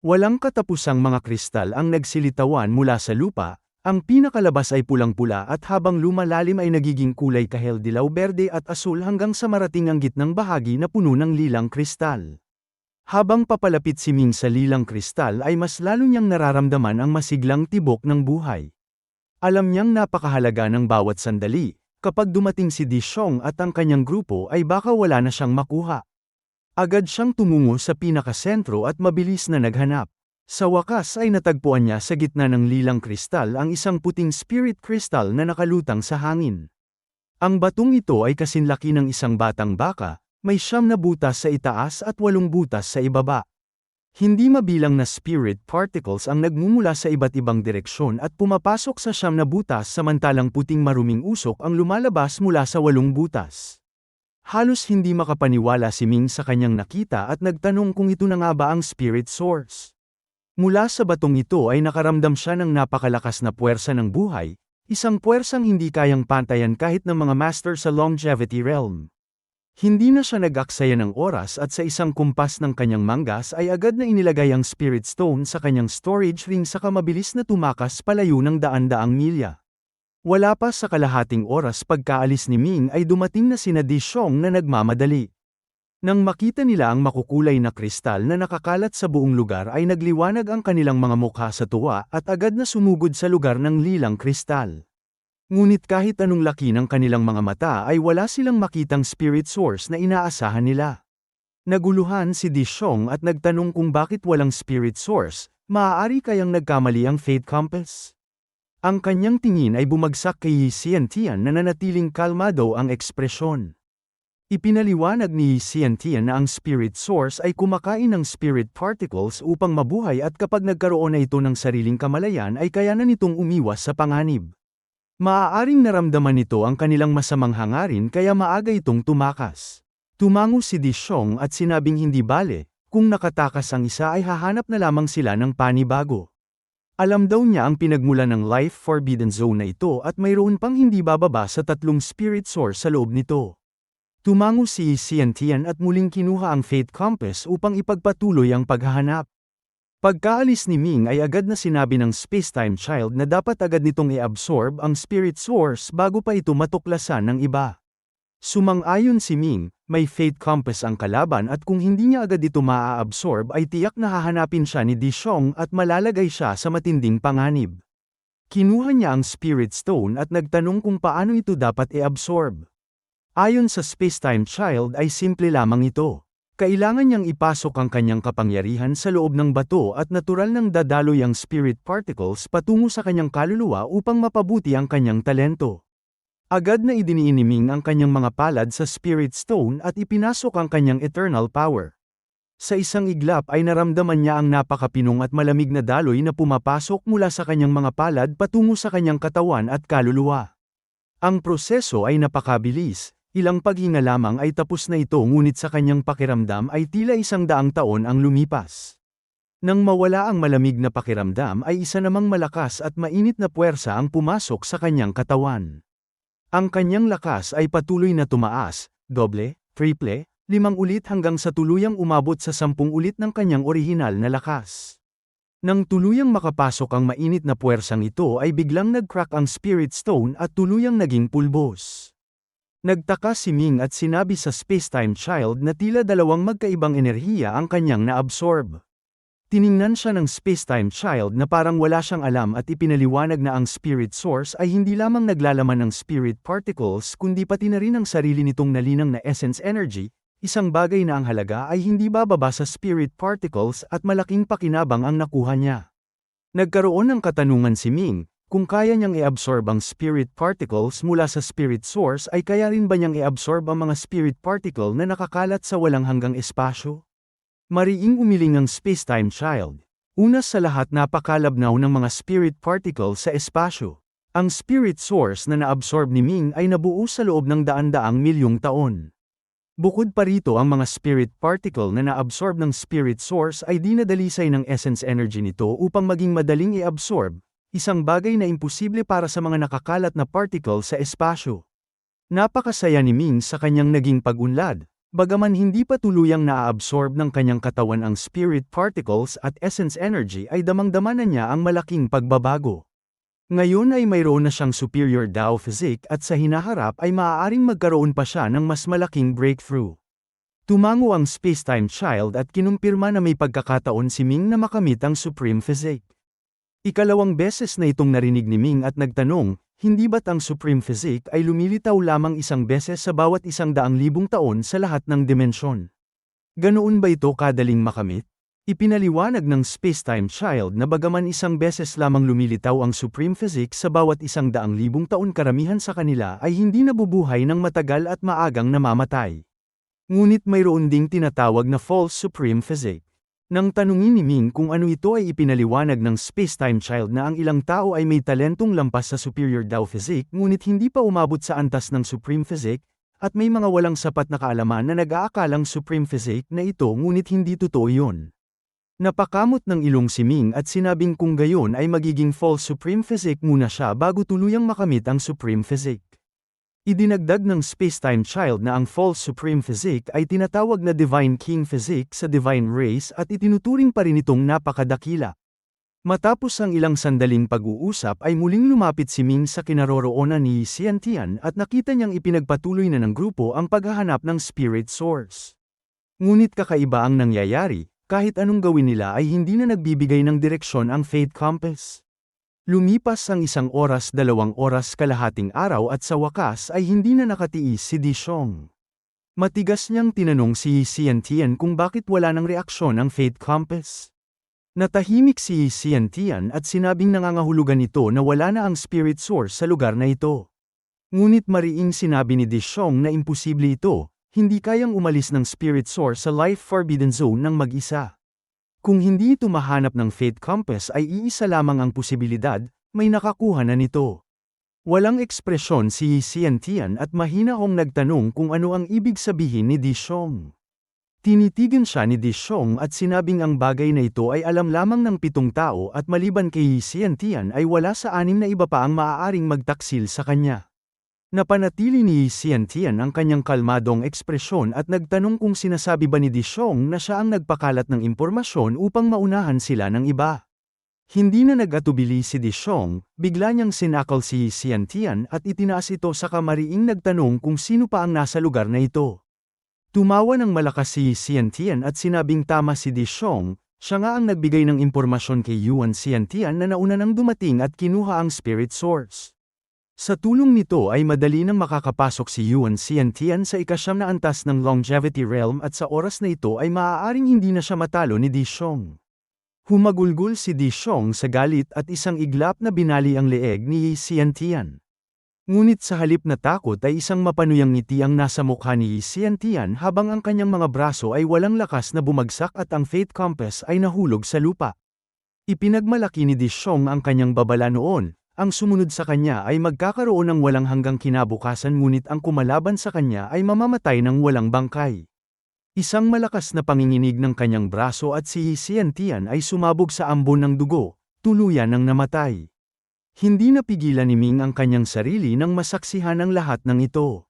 Walang katapusang mga kristal ang nagsilitawan mula sa lupa, ang pinakalabas ay pulang-pula at habang lumalalim ay nagiging kulay kahel dilaw berde at asul hanggang sa marating ang gitnang bahagi na puno ng lilang kristal. Habang papalapit si Ming sa lilang kristal ay mas lalo niyang nararamdaman ang masiglang tibok ng buhay. Alam niyang napakahalaga ng bawat sandali, kapag dumating si Di Xiong at ang kanyang grupo ay baka wala na siyang makuha. Agad siyang tumungo sa pinakasentro at mabilis na naghanap. Sa wakas ay natagpuan niya sa gitna ng lilang kristal ang isang puting spirit crystal na nakalutang sa hangin. Ang batong ito ay kasinlaki ng isang batang baka, may 9 na butas sa itaas at 8 butas sa ibaba. Hindi mabilang na spirit particles ang nagmumula sa iba't ibang direksyon at pumapasok sa 9 na butas samantalang puting maruming usok ang lumalabas mula sa 8 butas. Halos hindi makapaniwala si Ming sa kanyang nakita at nagtanong kung ito na nga ba ang spirit source. Mula sa batong ito ay nakaramdam siya ng napakalakas na puwersa ng buhay, isang puwersang hindi kayang pantayan kahit ng mga master sa longevity realm. Hindi na siya nag-aksaya ng oras at sa isang kumpas ng kanyang manggas ay agad na inilagay ang spirit stone sa kanyang storage ring saka mabilis na tumakas palayo ng daan-daang milya. Wala pa sa kalahating oras pagkaalis ni Ming ay dumating na sina Di Xiong na nagmamadali. Nang makita nila ang makukulay na kristal na nakakalat sa buong lugar ay nagliwanag ang kanilang mga mukha sa tuwa at agad na sumugod sa lugar ng lilang kristal. Ngunit kahit anong laki ng kanilang mga mata ay wala silang makitang spirit source na inaasahan nila. Naguluhan si Di Xiong at nagtanong kung bakit walang spirit source, maaari kayang nagkamali ang fate compass? Ang kanyang tingin ay bumagsak kay Yi Xiantian na nanatiling kalmado ang ekspresyon. Ipinaliwanag ni Yi Xiantian na ang spirit source ay kumakain ng spirit particles upang mabuhay at kapag nagkaroon na ito ng sariling kamalayan ay kaya na nitong umiwas sa panganib. Maaaring naramdaman nito ang kanilang masamang hangarin kaya maaga itong tumakas. Tumango si Di Xiong at sinabing hindi bale, kung nakatakas ang isa ay hahanap na lamang sila ng panibago. Alam daw niya ang pinagmulan ng Life Forbidden Zone na ito at mayroon pang hindi bababa sa 3 spirit source sa loob nito. Tumango si Yi Xiantian at muling kinuha ang Fate Compass upang ipagpatuloy ang paghahanap. Pagkaalis ni Ming ay agad na sinabi ng Spacetime Child na dapat agad nitong i-absorb ang spirit source bago pa ito matuklasan ng iba. Sumang-ayon si Ming, may Fate Compass ang kalaban at kung hindi niya agad ito maa-absorb ay tiyak na hahanapin siya ni Di Xiong at malalagay siya sa matinding panganib. Kinuha niya ang Spirit Stone at nagtanong kung paano ito dapat i-absorb. Ayon sa Spacetime Child ay simple lamang ito. Kailangan niyang ipasok ang kanyang kapangyarihan sa loob ng bato at natural nang dadaloy ang spirit particles patungo sa kanyang kaluluwa upang mapabuti ang kanyang talento. Agad na idiniiniming ang kanyang mga palad sa Spirit Stone at ipinasok ang kanyang eternal power. Sa isang iglap ay naramdaman niya ang napakapinong at malamig na daloy na pumapasok mula sa kanyang mga palad patungo sa kanyang katawan at kaluluwa. Ang proseso ay napakabilis, ilang paghinga lamang ay tapos na ito ngunit sa kanyang pakiramdam ay tila 100 taon ang lumipas. Nang mawala ang malamig na pakiramdam ay isa namang malakas at mainit na puwersa ang pumasok sa kanyang katawan. Ang kanyang lakas ay patuloy na tumaas, doble, triple, 5 ulit hanggang sa tuluyang umabot sa 10 ulit ng kanyang orihinal na lakas. Nang tuluyang makapasok ang mainit na puwersang ito ay biglang nag-crack ang Spirit Stone at tuluyang naging pulbos. Nagtaka si Ming at sinabi sa Spacetime Child na tila dalawang magkaibang enerhiya ang kanyang na-absorb. Tiningnan siya ng Spacetime Child na parang wala siyang alam at ipinaliwanag na ang Spirit Source ay hindi lamang naglalaman ng Spirit Particles kundi pati na rin ang sarili nitong nalinang na Essence Energy, isang bagay na ang halaga ay hindi bababa sa Spirit Particles at malaking pakinabang ang nakuha niya. Nagkaroon ng katanungan si Ming, kung kaya niyang i-absorb ang Spirit Particles mula sa Spirit Source ay kaya rin ba niyang i-absorb ang mga Spirit Particle na nakakalat sa walang hanggang espasyo? Mariing umiling ang Spacetime Child. Una sa lahat napakalabnaw ng mga spirit particles sa espasyo. Ang spirit source na naabsorb ni Ming ay nabuo sa loob ng daan-daang milyong taon. Bukod pa rito ang mga spirit particle na naabsorb ng spirit source ay dinadalisay ng essence energy nito upang maging madaling i-absorb, isang bagay na imposible para sa mga nakakalat na particle sa espasyo. Napakasaya ni Ming sa kanyang naging pag-unlad. Bagaman hindi pa tuluyang naaabsorb ng kanyang katawan ang spirit particles at essence energy ay damang-dama na niya ang malaking pagbabago. Ngayon ay mayroon na siyang superior Tao physique at sa hinaharap ay maaaring magkaroon pa siya ng mas malaking breakthrough. Tumango ang space-time child at kinumpirma na may pagkakataon si Ming na makamit ang supreme physique. Ikalawang beses na itong narinig ni Ming at nagtanong, hindi ba't ang supreme physique ay lumilitaw lamang isang beses sa bawat 100,000 taon sa lahat ng dimensyon? Ganoon ba ito kadaling makamit? Ipinaliwanag ng space-time child na bagaman isang beses lamang lumilitaw ang supreme physique sa bawat 100,000 taon, karamihan sa kanila ay hindi nabubuhay ng matagal at maagang namamatay. Ngunit mayroon ding tinatawag na false supreme physique. Nang tanungin ni Ming kung ano ito ay ipinaliwanag ng space-time child na ang ilang tao ay may talentong lampas sa superior Tao physique ngunit hindi pa umabot sa antas ng supreme physique, at may mga walang sapat na kaalaman na nag-aakalang supreme physique na ito ngunit hindi totoo yun. Napakamot ng ilong si Ming at sinabing kung gayon ay magiging false supreme physique muna siya bago tuluyang makamit ang supreme physique. Idinagdag ng space-time child na ang false supreme physique ay tinatawag na divine king physique sa divine race at itinuturing pa rin itong napakadakila. Matapos ang ilang sandaling pag-uusap ay muling lumapit si Ming sa kinaroroonan ni Xiantian at nakita niyang ipinagpatuloy na ng grupo ang paghahanap ng spirit source. Ngunit kakaiba ang nangyayari, kahit anong gawin nila ay hindi na nagbibigay ng direksyon ang Fate Compass. Lumipas ang 1 oras 2 oras kalahating araw at sa wakas ay hindi na nakatiis si Di Xiong. Matigas niyang tinanong si Xiantian kung bakit wala ng reaksyon ang Fate Compass. Natahimik si Xiantian at sinabing nangangahulugan ito na wala na ang spirit source sa lugar na ito. Ngunit mariing sinabi ni Di Xiong na imposible ito, hindi kayang umalis ng spirit source sa life forbidden zone ng mag-isa. Kung hindi ito mahanap ng Fate Compass ay iisa lamang ang posibilidad, may nakakuha na nito. Walang ekspresyon si Xiantian at mahina akong nagtanong kung ano ang ibig sabihin ni Di Xiong. Tinitigan siya ni Di Xiong at sinabing ang bagay na ito ay alam lamang ng 7 tao at maliban kay Xiantian ay wala sa 6 na iba pa ang maaaring magtaksil sa kanya. Napanatili ni Xiantian ang kanyang kalmadong ekspresyon at nagtanong kung sinasabi ba ni Di Xiong na siya ang nagpakalat ng impormasyon upang maunahan sila ng iba. Hindi na nag-atubili si Di Xiong, bigla niyang sinakal si Xiantian at itinaas ito sa kamariing nagtanong kung sino pa ang nasa lugar na ito. Tumawa ng malakas si Xiantian at sinabing tama si Di Xiong, siya nga ang nagbigay ng impormasyon kay Yuan Xiantian na nauna nang dumating at kinuha ang spirit source. Sa tulong nito ay madali nang makakapasok si Yuan Xiantian sa ika-9 na antas ng Longevity Realm at sa oras na ito ay maaaring hindi na siya matalo ni Di Xiong. Humagulgol si Di Xiong sa galit at isang iglap na binali ang leeg ni Xiantian. Ngunit sa halip na takot ay isang mapanuyang ngiti ang nasa mukha ni Xiantian habang ang kanyang mga braso ay walang lakas na bumagsak at ang Fate Compass ay nahulog sa lupa. Ipinagmalaki ni Di Xiong ang kanyang babala noon. Ang sumunod sa kanya ay magkakaroon ng walang hanggang kinabukasan ngunit ang kumalaban sa kanya ay mamamatay ng walang bangkay. Isang malakas na panginginig ng kanyang braso at si Xiantian ay sumabog sa ambon ng dugo, tuluyan ng namatay. Hindi napigilan ni Ming ang kanyang sarili nang masaksihan ang lahat ng ito.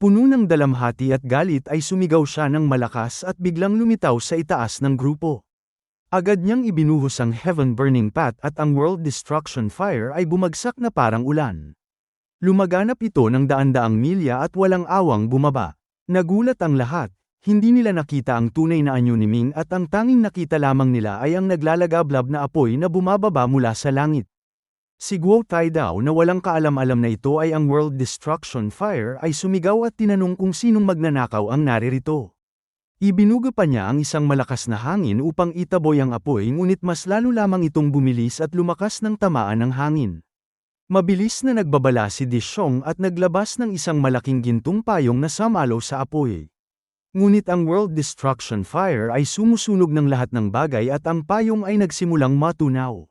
Puno ng dalamhati at galit ay sumigaw siya ng malakas at biglang lumitaw sa itaas ng grupo. Agad niyang ibinuhos ang Heaven Burning Path at ang World Destruction Fire ay bumagsak na parang ulan. Lumaganap ito ng daan-daang milya at walang awang bumaba. Nagulat ang lahat, hindi nila nakita ang tunay na anyo ni Ming at ang tanging nakita lamang nila ay ang naglalagablab na apoy na bumababa mula sa langit. Si Guo Taidao na walang kaalam-alam na ito ay ang World Destruction Fire ay sumigaw at tinanong kung sinong magnanakaw ang naririto. Ibinuga pa niya ang isang malakas na hangin upang itaboy ang apoy ngunit mas lalo lamang itong bumilis at lumakas ng tamaan ng hangin. Mabilis na nagbabala si Di Xiong at naglabas ng isang malaking gintong payong na samalo sa apoy. Ngunit ang World Destruction Fire ay sumusunog ng lahat ng bagay at ang payong ay nagsimulang matunaw.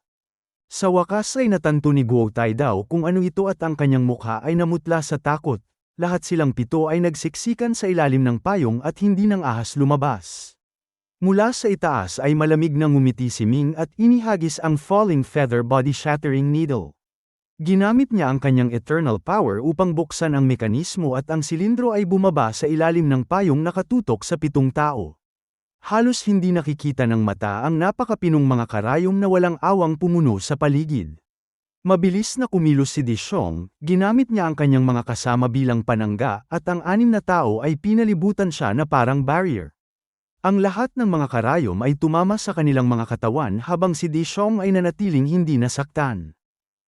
Sa wakas ay natanto ni Guo Taidao kung ano ito at ang kanyang mukha ay namutla sa takot. Lahat silang 7 ay nagsiksikan sa ilalim ng payong at hindi nang ahas lumabas. Mula sa itaas ay malamig na ngumiti si Ming at inihagis ang falling feather body shattering needle. Ginamit niya ang kanyang eternal power upang buksan ang mekanismo at ang silindro ay bumaba sa ilalim ng payong nakatutok sa 7 tao. Halos hindi nakikita ng mata ang napakapinong mga karayom na walang awang pumuno sa paligid. Mabilis na kumilos si Dishong, ginamit niya ang kanyang mga kasama bilang panangga at ang 6 na tao ay pinalibutan siya na parang barrier. Ang lahat ng mga karayom ay tumama sa kanilang mga katawan habang si Dishong ay nanatiling hindi nasaktan.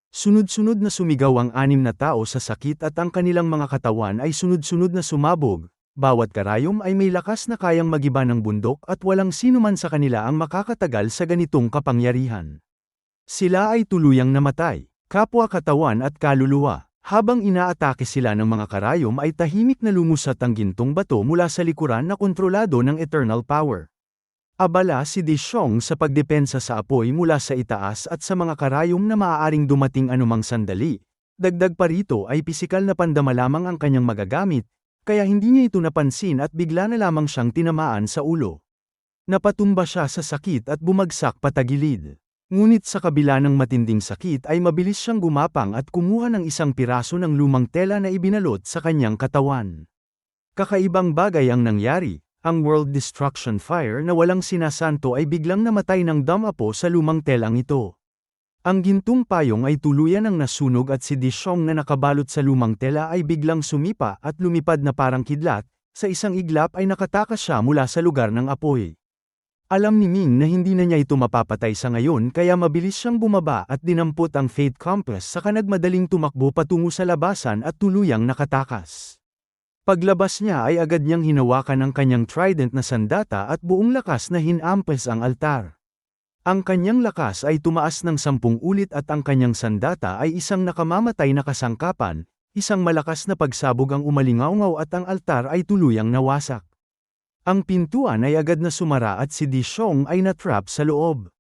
Sunod-sunod na sumigaw ang 6 na tao sa sakit at ang kanilang mga katawan ay sunod-sunod na sumabog. Bawat karayom ay may lakas na kayang magiba ng bundok at walang sino man sa kanila ang makakatagal sa ganitong kapangyarihan. Sila ay tuluyang namatay, kapwa katawan at kaluluwa. Habang inaatake sila ng mga karayom ay tahimik na lumusat ang gintong bato mula sa likuran na kontrolado ng eternal power. Abala si Dishong sa pagdepensa sa apoy mula sa itaas at sa mga karayom na maaaring dumating anumang sandali. Dagdag pa rito ay pisikal na pandama lamang ang kanyang magagamit, kaya hindi niya ito napansin at bigla na lamang siyang tinamaan sa ulo. Napatumba siya sa sakit at bumagsak patagilid. Ngunit sa kabila ng matinding sakit ay mabilis siyang gumapang at kumuha ng isang piraso ng lumang tela na ibinalot sa kanyang katawan. Kakaibang bagay ang nangyari, ang World Destruction Fire na walang sinasanto ay biglang namatay ng damapo sa lumang telang ito. Ang gintong payong ay tuluyan ng nasunog at si Dishong na nakabalot sa lumang tela ay biglang sumipa at lumipad na parang kidlat, sa isang iglap ay nakatakas siya mula sa lugar ng apoy. Alam ni Ming na hindi na niya ito mapapatay sa ngayon kaya mabilis siyang bumaba at dinampot ang Fate Compass saka nagmadaling tumakbo patungo sa labasan at tuluyang nakatakas. Paglabas niya ay agad niyang hinawakan ang kanyang trident na sandata at buong lakas na hinampas ang altar. Ang kanyang lakas ay tumaas ng 10 ulit at ang kanyang sandata ay isang nakamamatay na kasangkapan, isang malakas na pagsabog ang umalingaungaw at ang altar ay tuluyang nawasak. Ang pintuan ay agad na sumara at si Dishong ay natrap sa loob.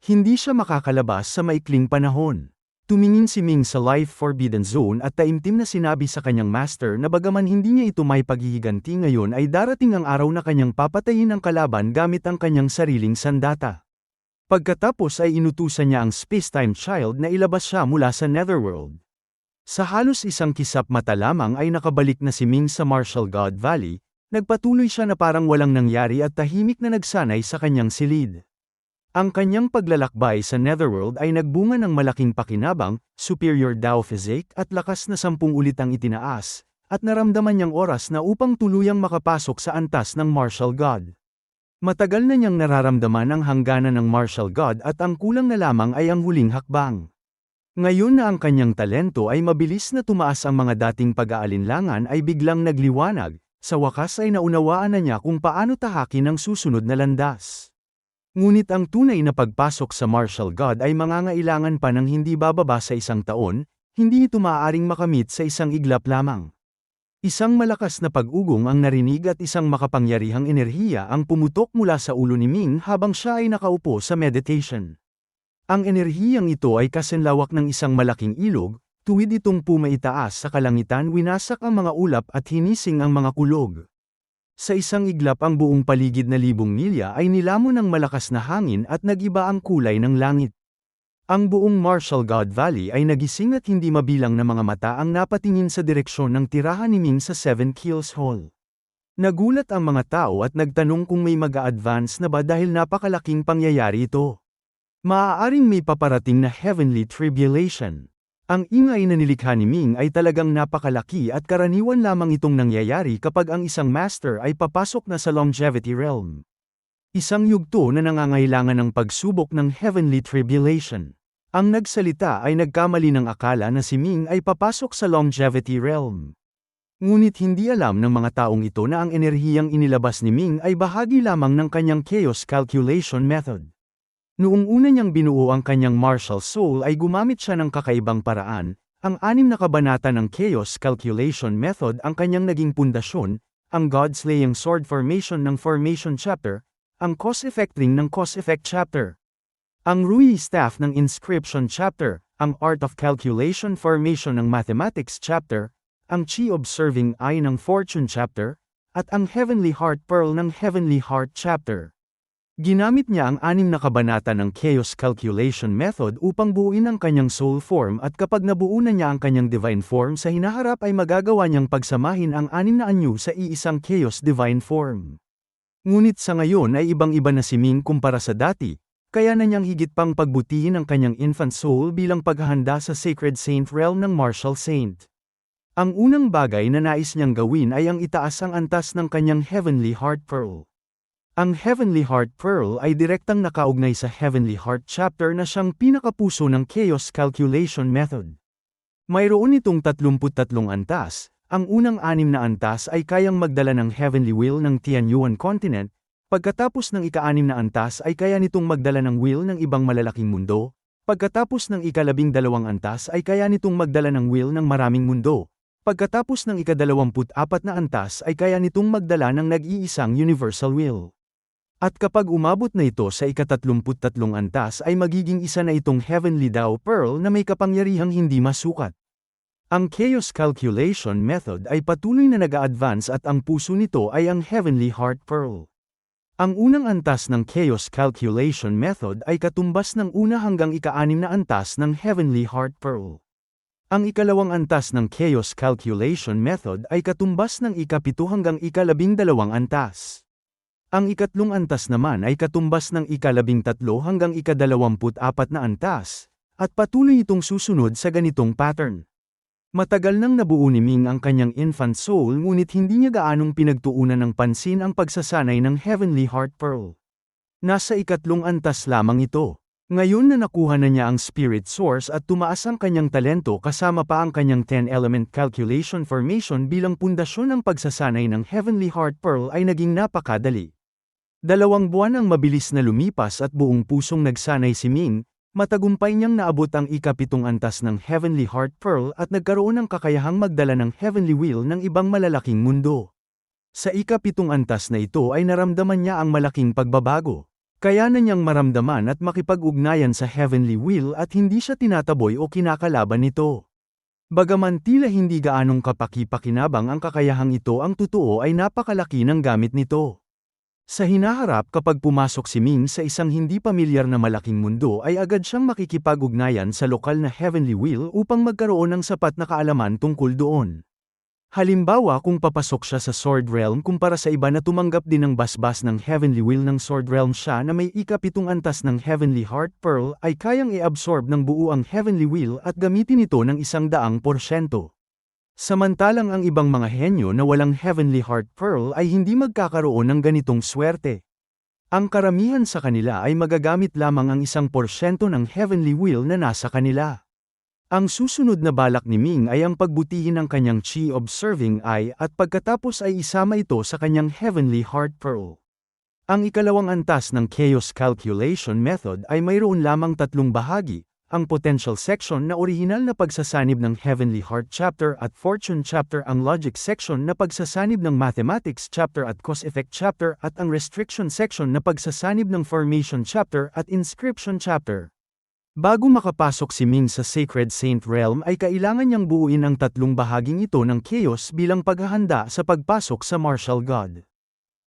Hindi siya makakalabas sa maikling panahon. Tumingin si Ming sa Life Forbidden Zone at taimtim na sinabi sa kanyang master na bagaman hindi niya ito may paghihiganti ngayon ay darating ang araw na kanyang papatayin ang kalaban gamit ang kanyang sariling sandata. Pagkatapos ay inutusan niya ang Space-Time Child na ilabas siya mula sa Netherworld. Sa halos isang kisap mata lamang ay nakabalik na si Ming sa Martial God Valley. Nagpatuloy siya na parang walang nangyari at tahimik na nagsanay sa kanyang silid. Ang kanyang paglalakbay sa Netherworld ay nagbunga ng malaking pakinabang, superior Dao physique at lakas na 10 ulit ang itinaas, at naramdaman niyang oras na upang tuluyang makapasok sa antas ng Martial God. Matagal na niyang nararamdaman ang hangganan ng Martial God at ang kulang na lamang ay ang huling hakbang. Ngayon na ang kanyang talento ay mabilis na tumaas ang mga dating pag-aalinlangan ay biglang nagliwanag. Sa wakas ay naunawaan na niya kung paano tahakin ang susunod na landas. Ngunit ang tunay na pagpasok sa Martial God ay mangangailangan pa ng hindi bababa sa 1 taon, hindi ito maaaring makamit sa isang iglap lamang. Isang malakas na pag-ugong ang narinig at isang makapangyarihang enerhiya ang pumutok mula sa ulo ni Ming habang siya ay nakaupo sa meditation. Ang enerhiyang ito ay kasinlawak ng isang malaking ilog. Tuwid itong pumaitaas sa kalangitan winasak ang mga ulap at hinising ang mga kulog. Sa isang iglap ang buong paligid na 1,000 milya ay nilamon ng malakas na hangin at nagiba ang kulay ng langit. Ang buong Martial God Valley ay nagising at hindi mabilang na mga mata ang napatingin sa direksyon ng tirahan ni Ming sa 7 Kills Hall. Nagulat ang mga tao at nagtanong kung may mag-a-advance na ba dahil napakalaking pangyayari ito. Maaaring may paparating na heavenly tribulation. Ang ingay na nilikha ni Ming ay talagang napakalaki at karaniwan lamang itong nangyayari kapag ang isang master ay papasok na sa longevity realm. Isang yugto na nangangailangan ng pagsubok ng heavenly tribulation. Ang nagsalita ay nagkamali ng akala na si Ming ay papasok sa longevity realm. Ngunit hindi alam ng mga taong ito na ang enerhiyang inilabas ni Ming ay bahagi lamang ng kanyang chaos calculation method. Noong una niyang binuo ang kanyang martial soul ay gumamit siya ng kakaibang paraan, ang 6 na kabanata ng Chaos Calculation Method ang kanyang naging pundasyon, ang God-slaying sword formation ng Formation Chapter, ang cause-effect ring ng Cause-effect Chapter, ang Rui Staff ng Inscription Chapter, ang Art of Calculation Formation ng Mathematics Chapter, ang Chi Observing Eye ng Fortune Chapter, at ang Heavenly Heart Pearl ng Heavenly Heart Chapter. Ginamit niya ang 6 na kabanata ng Chaos Calculation Method upang buuin ang kanyang soul form at kapag nabuo na niya ang kanyang divine form sa hinaharap ay magagawa niyang pagsamahin ang 6 na anyo sa iisang Chaos Divine Form. Ngunit sa ngayon ay ibang-iba na si Ming kumpara sa dati, kaya na niyang higit pang pagbutihin ang kanyang infant soul bilang paghahanda sa Sacred Saint Realm ng Martial Saint. Ang unang bagay na nais niyang gawin ay ang itaas ang antas ng kanyang Heavenly Heart Pearl. Ang Heavenly Heart Pearl ay direktang nakaugnay sa Heavenly Heart Chapter na siyang pinakapuso ng Chaos Calculation Method. Mayroon itong 33 antas. Ang unang 6 na antas ay kayang magdala ng Heavenly Will ng Tianyuan Continent, pagkatapos ng ika-6 na antas ay kaya nitong magdala ng will ng ibang malalaking mundo, pagkatapos ng ika-12 antas ay kaya nitong magdala ng will ng maraming mundo, pagkatapos ng ika-24 na antas ay kaya nitong magdala ng nag-iisang Universal Will. At kapag umabot na ito sa ika-33 antas ay magiging isa na itong Heavenly Tao Pearl na may kapangyarihang hindi masukat. Ang Chaos Calculation Method ay patuloy na nag-a-advance at ang puso nito ay ang Heavenly Heart Pearl. Ang unang antas ng Chaos Calculation Method ay katumbas ng una hanggang ika-6 na antas ng Heavenly Heart Pearl. Ang ikalawang antas ng Chaos Calculation Method ay katumbas ng ika-7 hanggang ika-12 antas. Ang ikatlong antas naman ay katumbas ng ika-13 hanggang ika-24 na antas, at patuloy itong susunod sa ganitong pattern. Matagal nang nabuo ni Ming ang kanyang infant soul ngunit hindi niya gaanong pinagtuunan ng pansin ang pagsasanay ng Heavenly Heart Pearl. Nasa ikatlong antas lamang ito. Ngayon na nakuha na niya ang Spirit Source at tumaas ang kanyang talento kasama pa ang kanyang 10-element calculation formation bilang pundasyon ng pagsasanay ng Heavenly Heart Pearl ay naging napakadali. 2 buwan ang mabilis na lumipas at buong pusong nagsanay si Ming. Matagumpay niyang naabot ang ika-7 antas ng Heavenly Heart Pearl at nagkaroon ng kakayahang magdala ng Heavenly Will ng ibang malalaking mundo. Sa ika-7 antas na ito ay naramdaman niya ang malaking pagbabago. Kaya na niyang maramdaman at makipag-ugnayan sa Heavenly Will at hindi siya tinataboy o kinakalaban nito. Bagaman tila hindi gaanong kapaki-pakinabang ang kakayahang ito, ang totoo ay napakalaki ng gamit nito. Sa hinaharap kapag pumasok si Ming sa isang hindi pamilyar na malaking mundo ay agad siyang makikipag-ugnayan sa lokal na Heavenly Will upang magkaroon ng sapat na kaalaman tungkol doon. Halimbawa kung papasok siya sa Sword Realm kumpara sa iba na tumanggap din ng basbas ng Heavenly Will ng Sword Realm, siya na may ika-7 antas ng Heavenly Heart Pearl ay kayang i-absorb ng buo ang Heavenly Will at gamitin ito ng 100%. Samantalang ang ibang mga henyo na walang Heavenly Heart Pearl ay hindi magkakaroon ng ganitong swerte. Ang karamihan sa kanila ay magagamit lamang ang 1% ng Heavenly Will na nasa kanila. Ang susunod na balak ni Ming ay ang pagbutihin ng kanyang Chi Observing Eye at pagkatapos ay isama ito sa kanyang Heavenly Heart Pearl. Ang ikalawang antas ng Chaos Calculation Method ay mayroon lamang 3 bahagi. Ang Potential Section na orihinal na pagsasanib ng Heavenly Heart Chapter at Fortune Chapter, ang Logic Section na pagsasanib ng Mathematics Chapter at Cause-Effect Chapter, at ang Restriction Section na pagsasanib ng Formation Chapter at Inscription Chapter. Bago makapasok si Ming sa Sacred Saint Realm ay kailangan niyang buuin ang 3 bahaging ito ng Chaos bilang paghahanda sa pagpasok sa Martial God.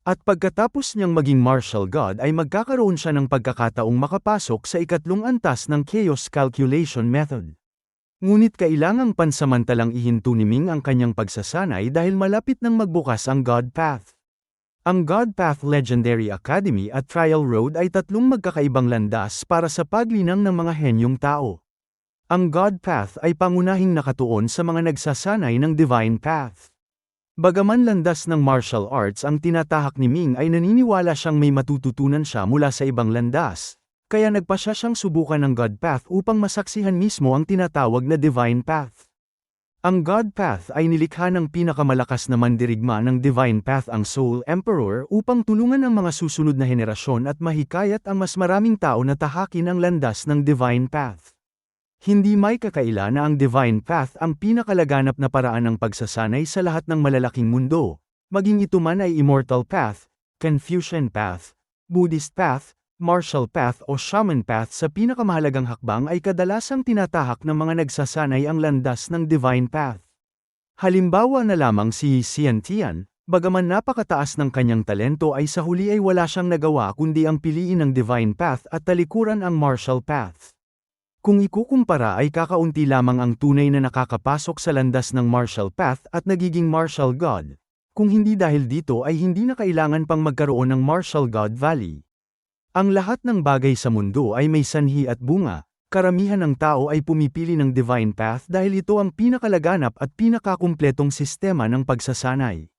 At pagkatapos niyang maging Martial God ay magkakaroon siya ng pagkakataong makapasok sa ikatlong antas ng Chaos Calculation Method. Ngunit kailangang pansamantalang ihinto ni Ming ang kanyang pagsasanay dahil malapit nang magbukas ang God Path. Ang God Path Legendary Academy at Trial Road ay 3 magkakaibang landas para sa paglinang ng mga henyong tao. Ang God Path ay pangunahing nakatuon sa mga nagsasanay ng Divine Path. Bagaman landas ng martial arts ang tinatahak ni Ming ay naniniwala siyang may matututunan siya mula sa ibang landas, kaya nagpasya siyang subukan ng God Path upang masaksihan mismo ang tinatawag na Divine Path. Ang God Path ay nilikha ng pinakamalakas na mandirigma ng Divine Path, ang Soul Emperor, upang tulungan ang mga susunod na henerasyon at mahikayat ang mas maraming tao na tahakin ang landas ng Divine Path. Hindi may kakaila na ang Divine Path ang pinakalaganap na paraan ng pagsasanay sa lahat ng malalaking mundo, maging ito man ay Immortal Path, Confucian Path, Buddhist Path, Martial Path o Shaman Path. Sa pinakamahalagang hakbang ay kadalasang tinatahak ng mga nagsasanay ang landas ng Divine Path. Halimbawa na lamang si Xian Tian, Bagaman napakataas ng kanyang talento ay sa huli ay wala siyang nagawa kundi ang piliin ng Divine Path at talikuran ang Martial Path. Kung ikukumpara ay kakaunti lamang ang tunay na nakakapasok sa landas ng Martial Path at nagiging Martial God. Kung hindi dahil dito ay hindi na kailangan pang magkaroon ng Martial God Valley. Ang lahat ng bagay sa mundo ay may sanhi at bunga. Karamihan ng tao ay pumipili ng Divine Path dahil ito ang pinakalaganap at pinakakumpletong sistema ng pagsasanay.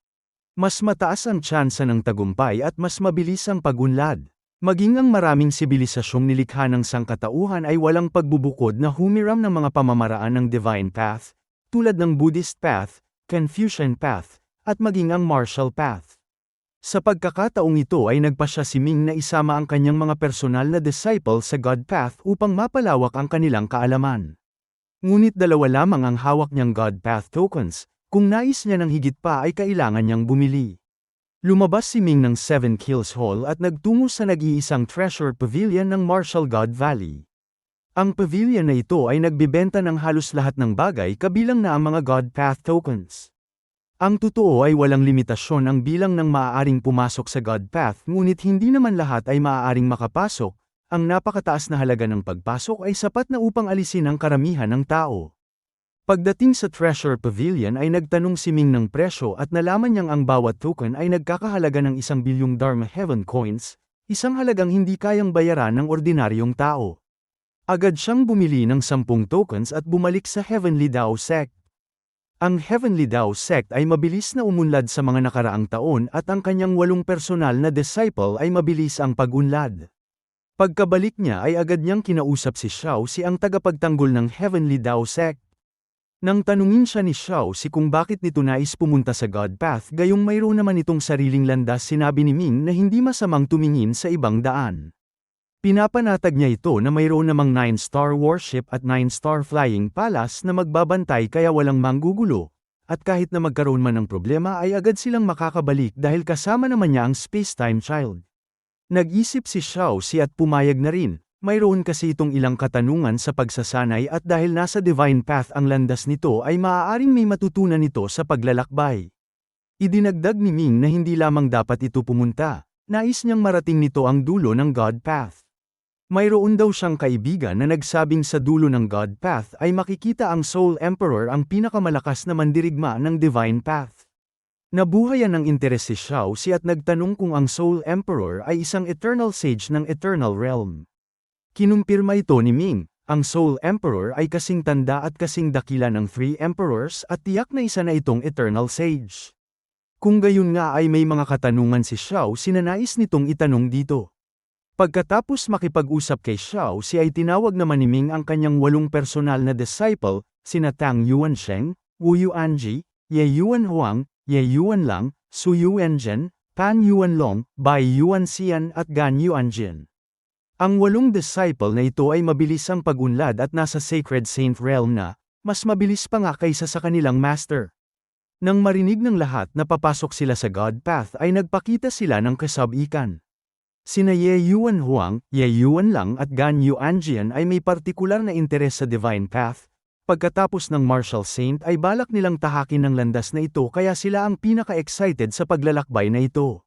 Mas mataas ang tsansa ng tagumpay at mas mabilis ang pagunlad. Maging ang maraming sibilisasyong nilikha ng sangkatauhan ay walang pagbubukod na humiram ng mga pamamaraan ng Divine Path, tulad ng Buddhist Path, Confucian Path, at maging ang Martial Path. Sa pagkakataong ito ay nagpasya si Ming na isama ang kanyang mga personal na disciple sa God Path upang mapalawak ang kanilang kaalaman. Ngunit dalawa lamang ang hawak niyang God Path tokens, kung nais niya ng higit pa ay kailangan niyang bumili. Lumabas si Ming ng Seven Kills Hall at nagtungo sa nag-iisang treasure pavilion ng Martial God Valley. Ang pavilion na ito ay nagbibenta ng halos lahat ng bagay kabilang na ang mga God Path tokens. Ang totoo ay walang limitasyon ang bilang ng maaaring pumasok sa God Path ngunit hindi naman lahat ay maaaring makapasok, ang napakataas na halaga ng pagpasok ay sapat na upang alisin ang karamihan ng tao. Pagdating sa Treasure Pavilion ay nagtanong si Ming ng presyo at nalaman niyang ang bawat token ay nagkakahalaga ng 1 bilyong Dharma Heaven coins, isang halagang hindi kayang bayaran ng ordinaryong tao. Agad siyang bumili ng 10 tokens at bumalik sa Heavenly Dao Sect. Ang Heavenly Dao Sect ay mabilis na umunlad sa mga nakaraang taon at ang kanyang 8 personal na disciple ay mabilis ang pagunlad. Pagkabalik niya ay agad niyang kinausap si Xiao si ang tagapagtanggol ng Heavenly Dao Sect. Nang tanungin siya ni Xiao si kung bakit nito nais pumunta sa God Path gayong mayroon naman itong sariling landas, sinabi ni Ming na hindi masamang tumingin sa ibang daan. Pinapanatag niya ito na mayroon namang 9-star warship at 9-star flying palace na magbabantay kaya walang manggugulo, at kahit na magkaroon man ng problema ay agad silang makakabalik dahil kasama naman niya ang Space-Time Child. Nag-isip si Xiao si at pumayag na rin. Mayroon kasi itong ilang katanungan sa pagsasanay at dahil nasa Divine Path ang landas nito ay maaaring may matutunan ito sa paglalakbay. Idinagdag ni Ming na hindi lamang dapat ito pumunta, nais niyang marating nito ang dulo ng God Path. Mayroon daw siyang kaibigan na nagsabing sa dulo ng God Path ay makikita ang Soul Emperor, ang pinakamalakas na mandirigma ng Divine Path. Nabuhayan ng interes si Xiao si at nagtanong kung ang Soul Emperor ay isang Eternal Sage ng Eternal Realm. Kinumpirma ito ni Ming, ang Soul Emperor ay kasing tanda at kasing dakila ng 3 Emperors at tiyak na isa na itong Eternal Sage. Kung gayon nga ay may mga katanungan si Xiao sinanais nitong itanong dito. Pagkatapos makipag-usap kay Xiao si ay tinawag naman ni Ming ang kanyang 8 personal na disciple, sina Tang Yuansheng, Wu Yuanji, Ye Yuanhuang, Ye Yuanlang, Su Yuanzhen, Pan Yuanlong, Bai Yuanxian at Gan Yuanjin. Ang 8 disciple na ito ay mabilis ang pagunlad at nasa Sacred Saint Realm na, mas mabilis pa nga kaysa sa kanilang master. Nang marinig ng lahat na papasok sila sa God Path ay nagpakita sila ng kasabikan. Sina Ye Yuanhuang, Ye Yuanlang at Gan Yuanjian ay may partikular na interes sa Divine Path. Pagkatapos ng Martial Saint ay balak nilang tahakin ng landas na ito kaya sila ang pinaka-excited sa paglalakbay na ito.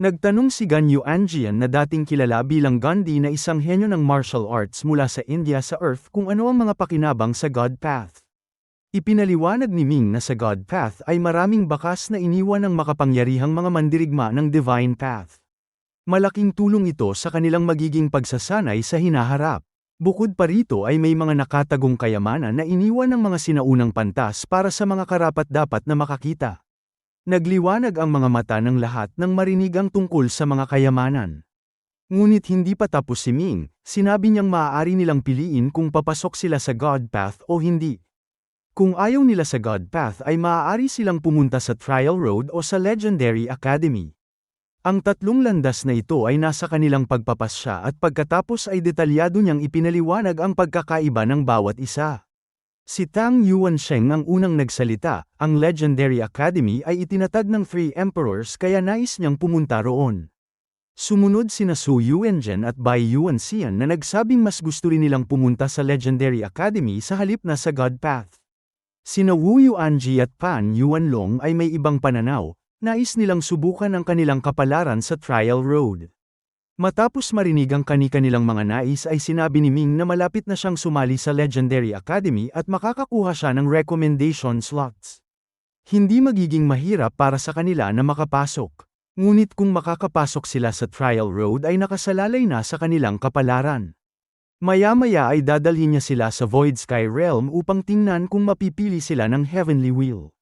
Nagtanong si Gan Yuanjian na dating kilala bilang Gandhi na isang henyo ng martial arts mula sa India sa Earth kung ano ang mga pakinabang sa God Path. Ipinaliwanag ni Ming na sa God Path ay maraming bakas na iniwan ng makapangyarihang mga mandirigma ng Divine Path. Malaking tulong ito sa kanilang magiging pagsasanay sa hinaharap. Bukod pa rito ay may mga nakatagong kayamanan na iniwan ng mga sinaunang pantas para sa mga karapat-dapat na makakita. Nagliwanag ang mga mata ng lahat nang marinig ang tungkol sa mga kayamanan. Ngunit hindi pa tapos si Ming, sinabi niyang maaari nilang piliin kung papasok sila sa God Path o hindi. Kung ayaw nila sa God Path ay maaari silang pumunta sa Trial Road o sa Legendary Academy. Ang 3 landas na ito ay nasa kanilang pagpapasya at pagkatapos ay detalyado niyang ipinaliwanag ang pagkakaiba ng bawat isa. Si Tang Yuansheng ang unang nagsalita, ang Legendary Academy ay itinatag ng 3 Emperors kaya nais niyang pumunta roon. Sumunod sina Su Yuanzhen at Bai Yuanxian na nagsabing mas gusto rin nilang pumunta sa Legendary Academy sa halip na sa God Path. Sina Wu Yuanji at Pan Yuanlong ay may ibang pananaw, nais nilang subukan ang kanilang kapalaran sa trial road. Matapos marinig ang kani-kanilang mga nais ay sinabi ni Ming na malapit na siyang sumali sa Legendary Academy at makakakuha siya ng recommendation slots. Hindi magiging mahirap para sa kanila na makapasok. Ngunit kung makakapasok sila sa trial road ay nakasalalay na sa kanilang kapalaran. Maya-maya ay dadalhin niya sila sa Void Sky Realm upang tingnan kung mapipili sila ng Heavenly Wheel.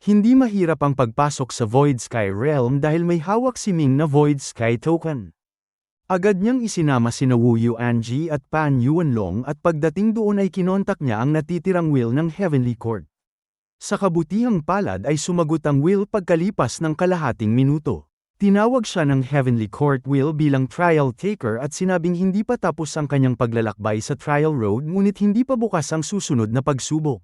Hindi mahirap ang pagpasok sa Void Sky Realm dahil may hawak si Ming na Void Sky Token. Agad niyang isinama sina Wu Yuanji at Pan Yuanlong at pagdating doon ay kinontak niya ang natitirang wheel ng Heavenly Court. Sa kabutihang palad ay sumagot ang wheel pagkalipas ng kalahating minuto. Tinawag siya ng Heavenly Court wheel bilang trial taker at sinabing hindi pa tapos ang kanyang paglalakbay sa trial road ngunit hindi pa bukas ang susunod na pagsubok.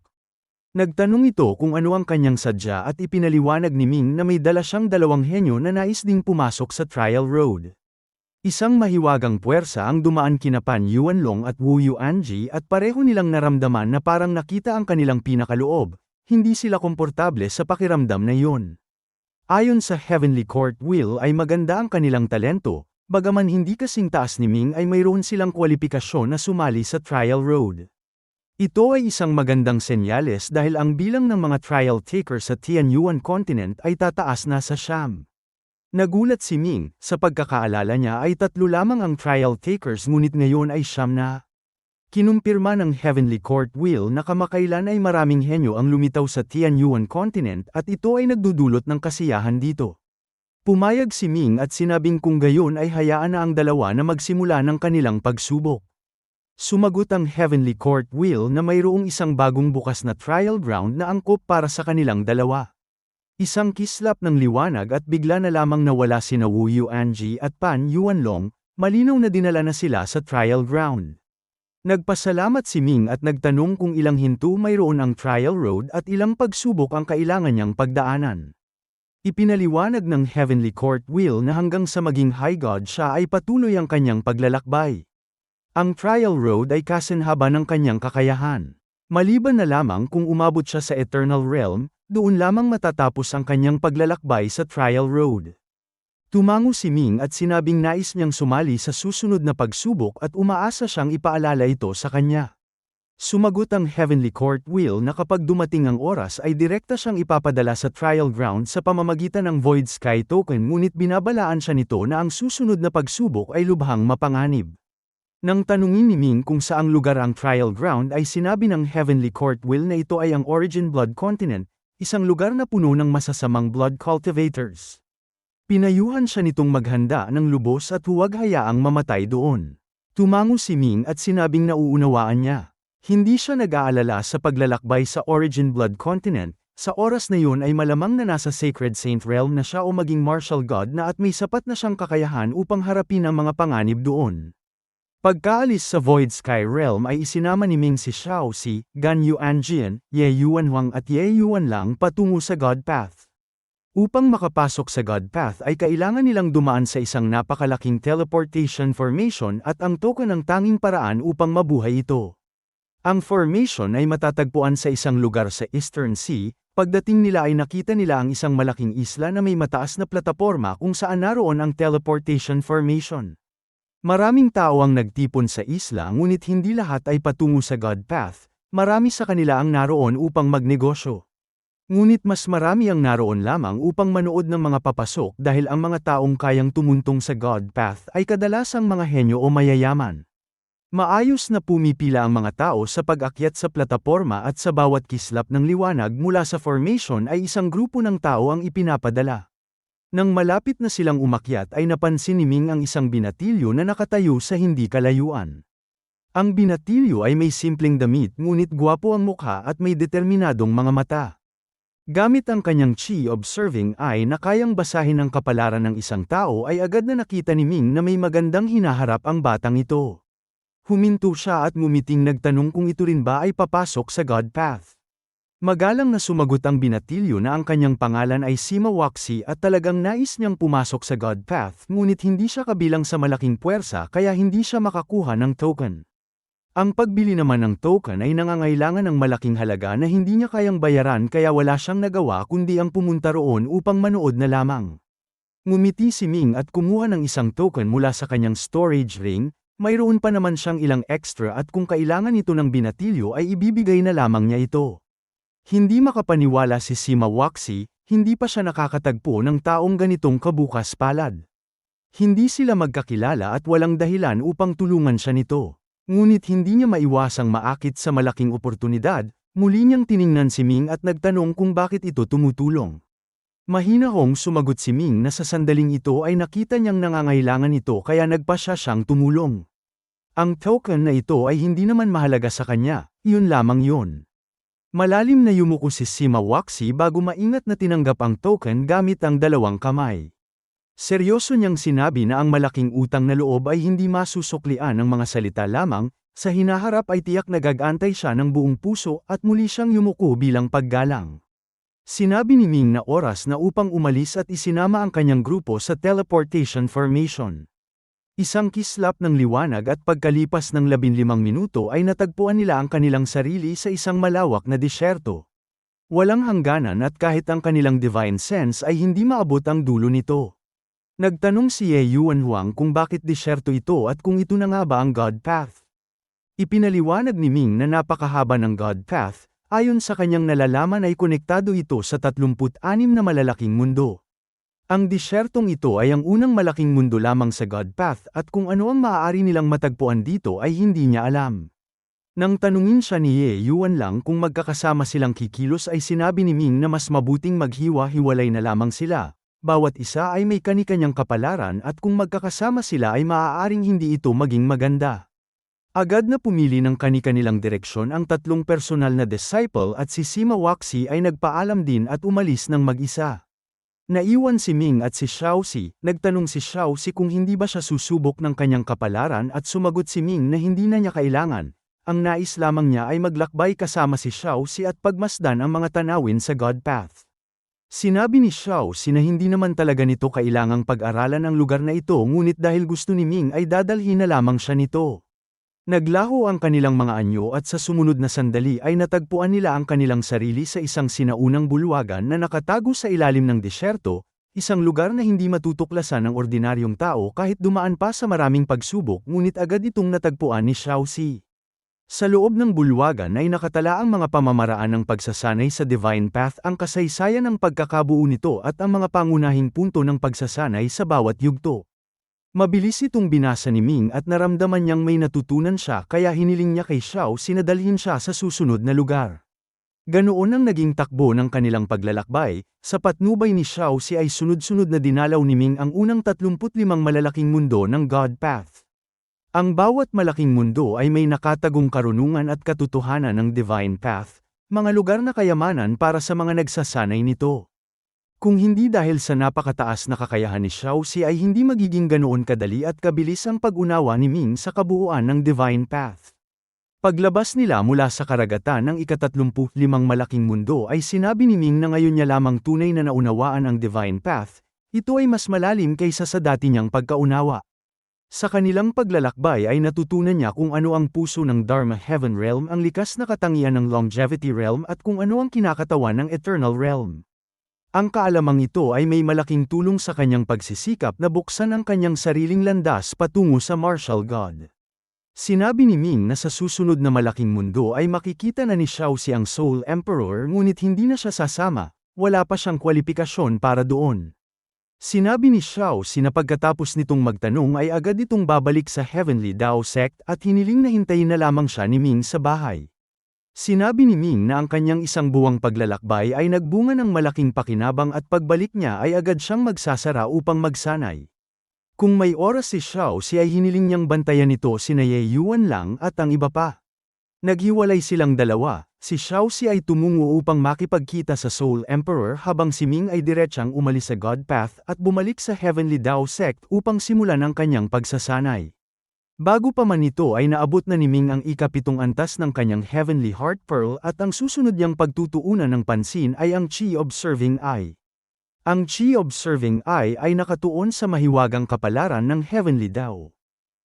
Nagtanong ito kung ano ang kanyang sadya at ipinaliwanag ni Ming na may dala siyang dalawang henyo na nais ding pumasok sa trial road. Isang mahiwagang puwersa ang dumaan kina Pan Yuanlong at Wu Yuanji at pareho nilang naramdaman na parang nakita ang kanilang pinakaloob, hindi sila komportable sa pakiramdam na iyon. Ayon sa Heavenly Court Wheel ay maganda ang kanilang talento, bagaman hindi kasing taas ni Ming ay mayroon silang kwalipikasyon na sumali sa trial road. Ito ay isang magandang senyales dahil ang bilang ng mga trial takers sa Tianyuan Continent ay tataas na sa siyam. Nagulat si Ming, sa pagkakaalala niya ay 3 lamang ang trial takers ngunit ngayon ay siyam na. Kinumpirma ng Heavenly Court Wheel na kamakailan ay maraming henyo ang lumitaw sa Tianyuan Continent at ito ay nagdudulot ng kasiyahan dito. Pumayag si Ming at sinabing kung gayon ay hayaan na ang dalawa na magsimula ng kanilang pagsubok. Sumagot ang Heavenly Court Wheel na mayroong isang bagong bukas na trial ground na angkop para sa kanilang dalawa. Isang kislap ng liwanag at bigla na lamang nawala sina Wu Yuanji at Pan Yuanlong, malinaw na dinala na sila sa trial ground. Nagpasalamat si Ming at nagtanong kung ilang hinto mayroon ang trial road at ilang pagsubok ang kailangan niyang pagdaanan. Ipinaliwanag ng Heavenly Court Wheel na hanggang sa maging High God siya ay patuloy ang kanyang paglalakbay. Ang trial road ay kasinhaba ng kanyang kakayahan. Maliban na lamang kung umabot siya sa Eternal Realm, doon lamang matatapos ang kanyang paglalakbay sa trial road. Tumango si Ming at sinabing nais niyang sumali sa susunod na pagsubok at umaasa siyang ipaalala ito sa kanya. Sumagot ang Heavenly Court Wheel na kapag dumating ang oras ay direkta siyang ipapadala sa trial ground sa pamamagitan ng Void Sky Token ngunit binabalaan siya nito na ang susunod na pagsubok ay lubhang mapanganib. Nang tanungin ni Ming kung saang lugar ang trial ground ay sinabi ng Heavenly Court Wheel na ito ay ang Origin Blood Continent, isang lugar na puno ng masasamang blood cultivators. Pinayuhan siya nitong maghanda ng lubos at huwag hayaang mamatay doon. Tumango si Ming at sinabing nauunawaan niya. Hindi siya nag-aalala sa paglalakbay sa Origin Blood Continent, sa oras na yun ay malamang na nasa Sacred Saint Realm na siya o maging Martial God na at may sapat na siyang kakayahan upang harapin ang mga panganib doon. Pagkaalis sa Void Sky Realm ay isinama ni Ming si Xiaoxi, Gan Yuanjian, Ye Yuanhuang at Ye Yuanlang patungo sa God Path. Upang makapasok sa God Path ay kailangan nilang dumaan sa isang napakalaking teleportation formation at ang token ang tanging paraan upang mabuhay ito. Ang formation ay matatagpuan sa isang lugar sa Eastern Sea. Pagdating nila ay nakita nila ang isang malaking isla na may mataas na plataporma kung saan naroon ang teleportation formation. Maraming tao ang nagtipon sa isla ngunit hindi lahat ay patungo sa God Path, marami sa kanila ang naroon upang magnegosyo. Ngunit mas marami ang naroon lamang upang manood ng mga papasok dahil ang mga taong kayang tumuntong sa God Path ay kadalasang mga henyo o mayayaman. Maayos na pumipila ang mga tao sa pag-akyat sa plataporma at sa bawat kislap ng liwanag mula sa formation ay isang grupo ng tao ang ipinapadala. Nang malapit na silang umakyat ay napansin ni Ming ang isang binatilyo na nakatayo sa hindi kalayuan. Ang binatilyo ay may simpleng damit ngunit gwapo ang mukha at may determinadong mga mata. Gamit ang kanyang Chi Observing Eye na kayang basahin ang kapalaran ng isang tao ay agad na nakita ni Ming na may magandang hinaharap ang batang ito. Huminto siya at ngumiting nagtanong kung ito rin ba ay papasok sa God Path. Magalang na sumagot ang binatilyo na ang kanyang pangalan ay Sima Waxi at talagang nais niyang pumasok sa God Path ngunit hindi siya kabilang sa malaking puwersa kaya hindi siya makakuha ng token. Ang pagbili naman ng token ay nangangailangan ng malaking halaga na hindi niya kayang bayaran kaya wala siyang nagawa kundi ang pumunta roon upang manood na lamang. Ngumiti si Ming at kumuha ng isang token mula sa kanyang storage ring, mayroon pa naman siyang ilang extra at kung kailangan ito ng binatilyo ay ibibigay na lamang niya ito. Hindi makapaniwala si Sima Waxi, hindi pa siya nakakatagpo ng taong ganitong kabukas palad. Hindi sila magkakilala at walang dahilan upang tulungan siya nito. Ngunit hindi niya maiwasang maakit sa malaking oportunidad, muli niyang tiningnan si Ming at nagtanong kung bakit ito tumutulong. Mahinahong sumagot si Ming na sa sandaling ito ay nakita niyang nangangailangan ito kaya nagpasya siyang tumulong. Ang token na ito ay hindi naman mahalaga sa kanya, yun lamang yun. Malalim na yumuko si Sima Waxi bago maingat na tinanggap ang token gamit ang dalawang kamay. Seryoso niyang sinabi na ang malaking utang na loob ay hindi masusuklian ng mga salita lamang, sa hinaharap ay tiyak na gagantay siya ng buong puso at muli siyang yumuko bilang paggalang. Sinabi ni Ming na oras na upang umalis at isinama ang kanyang grupo sa teleportation formation. Isang kislap ng liwanag at pagkalipas ng 15 minuto ay natagpuan nila ang kanilang sarili sa isang malawak na disyerto. Walang hangganan at kahit ang kanilang divine sense ay hindi maabot ang dulo nito. Nagtanong si Ye Yuanhuang kung bakit disyerto ito at kung ito na nga ba ang God Path. Ipinaliwanag ni Ming na napakahaba ng God Path, ayon sa kanyang nalalaman ay konektado ito sa 36 na malalaking mundo. Ang disyertong ito ay ang unang malaking mundo lamang sa God Path at kung ano ang maaari nilang matagpuan dito ay hindi niya alam. Nang tanungin siya ni Ye Yuanlang kung magkakasama silang kikilos ay sinabi ni Ming na mas mabuting maghiwa-hiwalay na lamang sila. Bawat isa ay may kani-kanyang kapalaran at kung magkakasama sila ay maaaring hindi ito maging maganda. Agad na pumili ng kani-kanilang direksyon ang tatlong personal na disciple at si Sima Waxi ay nagpaalam din at umalis ng mag-isa. Naiwan si Ming at si Xiaoxi, nagtanong si Xiaoxi kung hindi ba siya susubok ng kanyang kapalaran at sumagot si Ming na hindi na niya kailangan. Ang nais lamang niya ay maglakbay kasama si Xiaoxi at pagmasdan ang mga tanawin sa God Path. Sinabi ni Xiaoxi na hindi naman talaga nito kailangang pag-aralan ang lugar na ito ngunit dahil gusto ni Ming ay dadalhin na lamang siya nito. Naglaho ang kanilang mga anyo at sa sumunod na sandali ay natagpuan nila ang kanilang sarili sa isang sinaunang bulwagan na nakatago sa ilalim ng disyerto, isang lugar na hindi matutuklasan ng ordinaryong tao kahit dumaan pa sa maraming pagsubok ngunit agad itong natagpuan ni Xiaoxi. Sa loob ng bulwagan ay nakatala ang mga pamamaraan ng pagsasanay sa Divine Path, ang kasaysayan ng pagkakabuo nito at ang mga pangunahing punto ng pagsasanay sa bawat yugto. Mabilis itong binasa ni Ming at naramdaman niyang may natutunan siya kaya hiniling niya kay Xiao sinadalhin siya sa susunod na lugar. Ganoon ang naging takbo ng kanilang paglalakbay, sa patnubay ni Xiao si ay sunod-sunod na dinalaw ni Ming ang unang 35 malalaking mundo ng God Path. Ang bawat malaking mundo ay may nakatagong karunungan at katotohanan ng Divine Path, mga lugar na kayamanan para sa mga nagsasanay nito. Kung hindi dahil sa napakataas na kakayahan ni Xiaoxi ay hindi magiging ganoon kadali at kabilis ang pag-unawa ni Ming sa kabuuan ng Divine Path. Paglabas nila mula sa karagatan ng ika-35 malaking mundo ay sinabi ni Ming na ngayon niya lamang tunay na naunawaan ang Divine Path, ito ay mas malalim kaysa sa dati niyang pagkaunawa. Sa kanilang paglalakbay ay natutunan niya kung ano ang puso ng Dharma Heaven Realm, ang likas na katangian ng Longevity Realm at kung ano ang kinakatawan ng Eternal Realm. Ang kaalamang ito ay may malaking tulong sa kanyang pagsisikap na buksan ang kanyang sariling landas patungo sa Martial God. Sinabi ni Ming na sa susunod na malaking mundo ay makikita na ni Xiaoxi ang Soul Emperor ngunit hindi na siya sasama, wala pa siyang kwalipikasyon para doon. Sinabi ni Xiaoxi na pagkatapos nitong magtanong ay agad itong babalik sa Heavenly Dao Sect at hiniling na hintayin na lamang siya ni Ming sa bahay. Sinabi ni Ming na ang kanyang isang buwang paglalakbay ay nagbunga ng malaking pakinabang at pagbalik niya ay agad siyang magsasara upang magsanay. Kung may oras si Xiaoxi ay hiniling niyang bantayan nito sina Ye Yuanlang at ang iba pa. Naghiwalay silang dalawa, si Xiaoxi ay tumungo upang makipagkita sa Soul Emperor habang si Ming ay diretsyang umalis sa God Path at bumalik sa Heavenly Dao Sect upang simulan ang kanyang pagsasanay. Bago pa man ito ay naabot na ni Ming ang ika-7 antas ng kanyang Heavenly Heart Pearl at ang susunod niyang pagtutuunan ng pansin ay ang Chi Observing Eye. Ang Chi Observing Eye ay nakatuon sa mahiwagang kapalaran ng Heavenly Dao.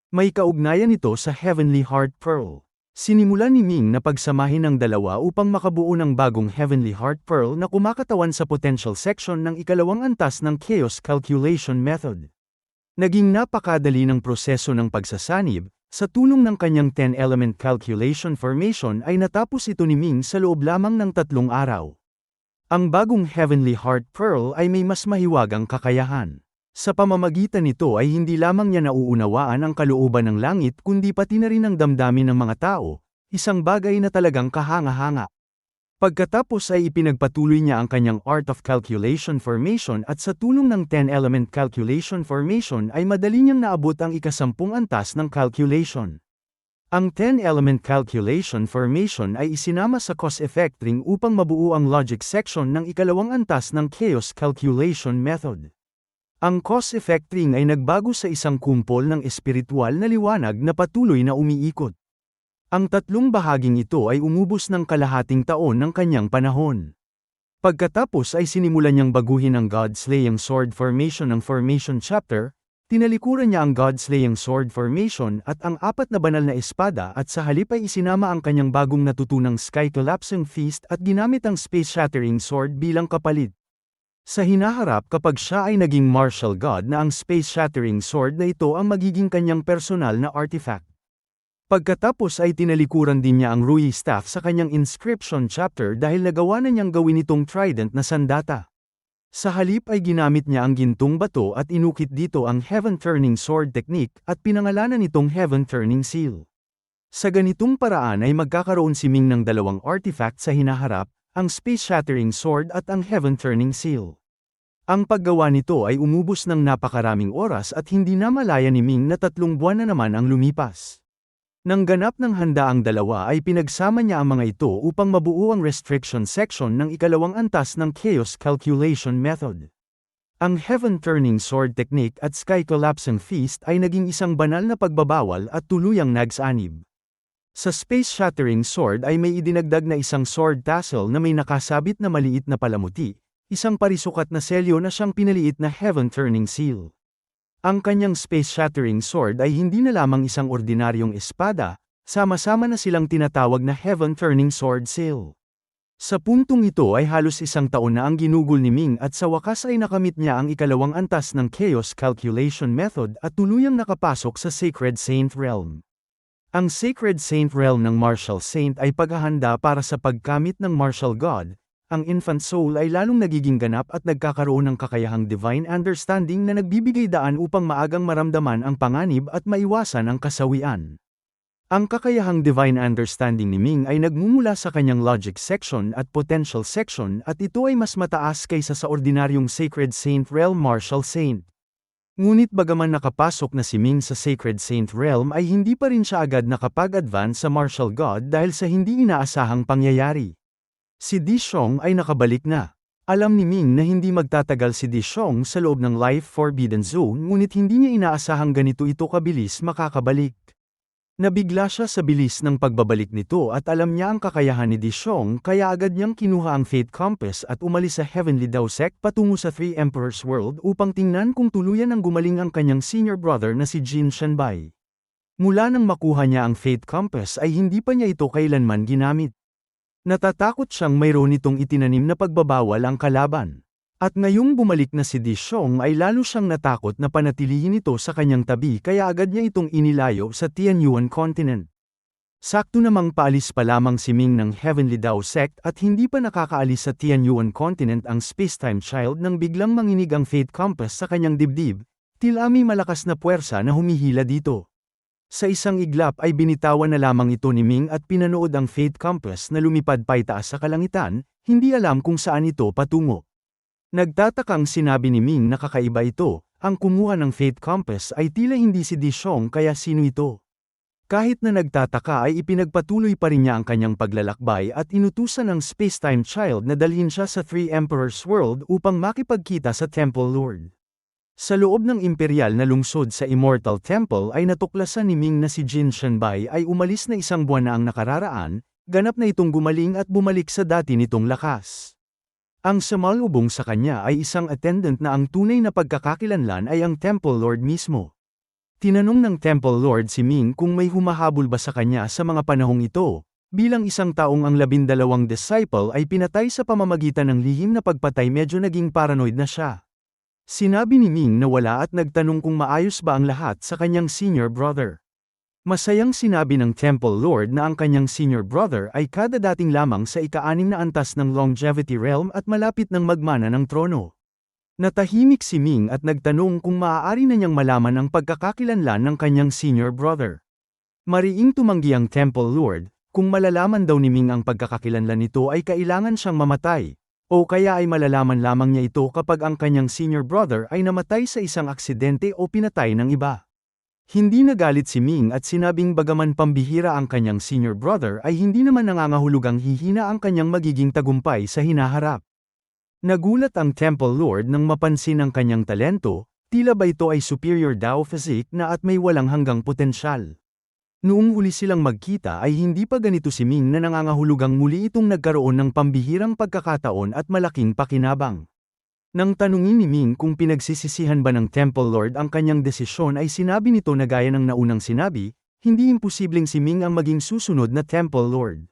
May kaugnayan ito sa Heavenly Heart Pearl. Sinimulan ni Ming na pagsamahin ng dalawa upang makabuo ng bagong Heavenly Heart Pearl na kumakatawan sa potential section ng ikalawang antas ng Chaos Calculation Method. Naging napakadali ng proseso ng pagsasanib, sa tulong ng kanyang 10-element calculation formation ay natapos ito ni Ming sa loob lamang ng 3 araw. Ang bagong Heavenly Heart Pearl ay may mas mahiwagang kakayahan. Sa pamamagitan nito ay hindi lamang niya nauunawaan ang kalooban ng langit kundi pati na rin ang damdamin ng mga tao, isang bagay na talagang kahanga-hanga. Pagkatapos ay ipinagpatuloy niya ang kanyang Art of Calculation Formation at sa tulong ng 10-element calculation formation ay madali niyang naabot ang ika-10 antas ng calculation. Ang 10-element calculation formation ay isinama sa cause-effect ring upang mabuo ang logic section ng ikalawang antas ng Chaos Calculation Method. Ang cause-effect ring ay nagbago sa isang kumpol ng espiritual na liwanag na patuloy na umiikot. Ang 3 bahaging ito ay umubos ng kalahating taon ng kanyang panahon. Pagkatapos ay sinimulan niyang baguhin ang God-slaying sword formation ng formation chapter, tinalikuran niya ang God-slaying sword formation at ang 4 na banal na espada at sa halip ay isinama ang kanyang bagong natutunang Sky Collapsing Fist at ginamit ang Space Shattering Sword bilang kapalit. Sa hinaharap kapag siya ay naging martial god na ang Space Shattering Sword na ito ang magiging kanyang personal na artifact. Pagkatapos ay tinalikuran din niya ang Rui Staff sa kanyang Inscription chapter dahil nagawa na niyang gawin itong trident na sandata. Sa halip ay ginamit niya ang gintong bato at inukit dito ang Heaven Turning Sword technique at pinangalanan itong Heaven Turning Seal. Sa ganitong paraan ay magkakaroon si Ming ng 2 artifact sa hinaharap, ang Space Shattering Sword at ang Heaven Turning Seal. Ang paggawa nito ay umubos ng napakaraming oras at hindi na malaya ni Ming na 3 buwan na naman ang lumipas. Nang ganap ng handa ang dalawa ay pinagsama niya ang mga ito upang mabuo ang restriction section ng ikalawang antas ng Chaos Calculation Method. Ang Heaven Turning Sword technique at Sky Collapsing Fist ay naging isang banal na pagbabawal at tuluyang nagsanib. Sa Space Shattering Sword ay may idinagdag na isang sword tassel na may nakasabit na maliit na palamuti, isang parisukat na selyo na siyang pinaliit na Heaven Turning Seal. Ang kanyang Space Shattering Sword ay hindi na lamang isang ordinaryong espada, sama-sama na silang tinatawag na Heaven Turning Sword Seal. Sa puntong ito ay halos 1 taon na ang ginugol ni Ming at sa wakas ay nakamit niya ang ikalawang antas ng Chaos Calculation Method at tuluyang nakapasok sa Sacred Saint Realm. Ang Sacred Saint Realm ng Martial Saint ay paghahanda para sa pagkamit ng Martial God. Ang infant soul ay lalong nagiging ganap at nagkakaroon ng kakayahang divine understanding na nagbibigay daan upang maagang maramdaman ang panganib at maiwasan ang kasawian. Ang kakayahang divine understanding ni Ming ay nagmumula sa kanyang logic section at potential section at ito ay mas mataas kaysa sa ordinaryong Sacred Saint Realm Martial Saint. Ngunit bagaman nakapasok na si Ming sa Sacred Saint Realm ay hindi pa rin siya agad nakapag-advance sa Martial God dahil sa hindi inaasahang pangyayari. Si Di Xiong ay nakabalik na. Alam ni Ming na hindi magtatagal si Di Xiong sa loob ng Life Forbidden Zone ngunit hindi niya inaasahang ganito ito kabilis makakabalik. Nabigla siya sa bilis ng pagbabalik nito at alam niya ang kakayahan ni Di Xiong kaya agad niyang kinuha ang Fate Compass at umalis sa Heavenly Dao Sect patungo sa Three Emperors World upang tingnan kung tuluyan ng gumaling ang kanyang senior brother na si Jin Shanbai. Mula nang makuha niya ang Fate Compass ay hindi pa niya ito kailanman ginamit. Natatakot siyang mayroon itong itinanim na pagbabawal ang kalaban. At ngayong bumalik na si Di Xiong ay lalo siyang natakot na panatilihin ito sa kanyang tabi kaya agad niya itong inilayo sa Tianyuan Continent. Sakto namang paalis pa lamang si Ming ng Heavenly Dao Sect at hindi pa nakakaalis sa Tianyuan Continent ang Spacetime Child nang biglang manginig ang Fate Compass sa kanyang dibdib, tila may malakas na puwersa na humihila dito. Sa isang iglap ay binitawan na lamang ito ni Ming at pinanood ang Fate Compass na lumipad paitaas sa kalangitan, hindi alam kung saan ito patungo. Nagtatakang sinabi ni Ming na kakaiba ito, ang kumuha ng Fate Compass ay tila hindi si Di Xiong kaya sino ito. Kahit na nagtataka ay ipinagpatuloy pa rin niya ang kanyang paglalakbay at inutusan ng Spacetime Child na dalhin siya sa Three Emperors World upang makipagkita sa Temple Lord. Sa loob ng imperial na lungsod sa Immortal Temple ay natuklasan ni Ming na si Jin Shanbai ay umalis na 1 buwan na ang nakararaan, ganap na itong gumaling at bumalik sa dati nitong lakas. Ang sumalubong sa kanya ay isang attendant na ang tunay na pagkakakilanlan ay ang Temple Lord mismo. Tinanong ng Temple Lord si Ming kung may humahabol ba sa kanya sa mga panahong ito. Bilang isang taong ang 12 disciple ay pinatay sa pamamagitan ng lihim na pagpatay, medyo naging paranoid na siya. Sinabi ni Ming na wala at nagtanong kung maayos ba ang lahat sa kanyang senior brother. Masayang sinabi ng Temple Lord na ang kanyang senior brother ay kadadating lamang sa ika-6 na antas ng Longevity Realm at malapit ng magmana ng trono. Natahimik si Ming at nagtanong kung maaari na niyang malaman ang pagkakakilanlan ng kanyang senior brother. Mariing tumanggi ang Temple Lord, kung malalaman daw ni Ming ang pagkakakilanlan nito ay kailangan siyang mamatay, o kaya ay malalaman lamang niya ito kapag ang kanyang senior brother ay namatay sa isang aksidente o pinatay ng iba. Hindi nagalit si Ming at sinabing bagaman pambihira ang kanyang senior brother ay hindi naman nangangahulugang hihina ang kanyang magiging tagumpay sa hinaharap. Nagulat ang Temple Lord nang mapansin ang kanyang talento, tila ba ito ay superior daw physique na at may walang hanggang potensyal. Noong huli silang magkita ay hindi pa ganito si Ming na nangangahulugang muli itong nagkaroon ng pambihirang pagkakataon at malaking pakinabang. Nang tanungin ni Ming kung pinagsisisihan ba ng Temple Lord ang kanyang desisyon ay sinabi nito na gaya ng naunang sinabi, hindi imposibleng si Ming ang maging susunod na Temple Lord.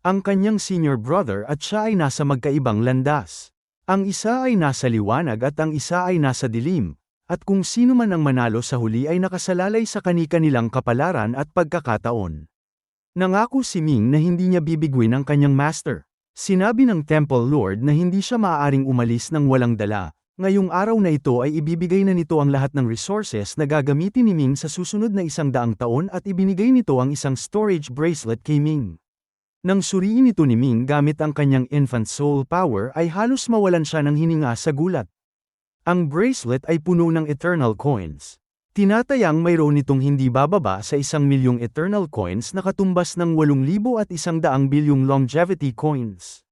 Ang kanyang senior brother at siya ay nasa magkaibang landas. Ang isa ay nasa liwanag at ang isa ay nasa dilim, at kung sino man ang manalo sa huli ay nakasalalay sa kani-kanilang kapalaran at pagkakataon. Nangako si Ming na hindi niya bibigwin ang kanyang master. Sinabi ng Temple Lord na hindi siya maaaring umalis ng walang dala. Ngayong araw na ito ay ibibigay na nito ang lahat ng resources na gagamitin ni Ming sa susunod na 100 taon at ibinigay nito ang isang storage bracelet kay Ming. Nang suriin ito ni Ming gamit ang kanyang infant soul power ay halos mawalan siya ng hininga sa gulat. Ang bracelet ay puno ng eternal coins. Tinatayang mayroon nitong hindi bababa sa 1,000,000 eternal coins na katumbas ng 8,100 bilyong longevity coins.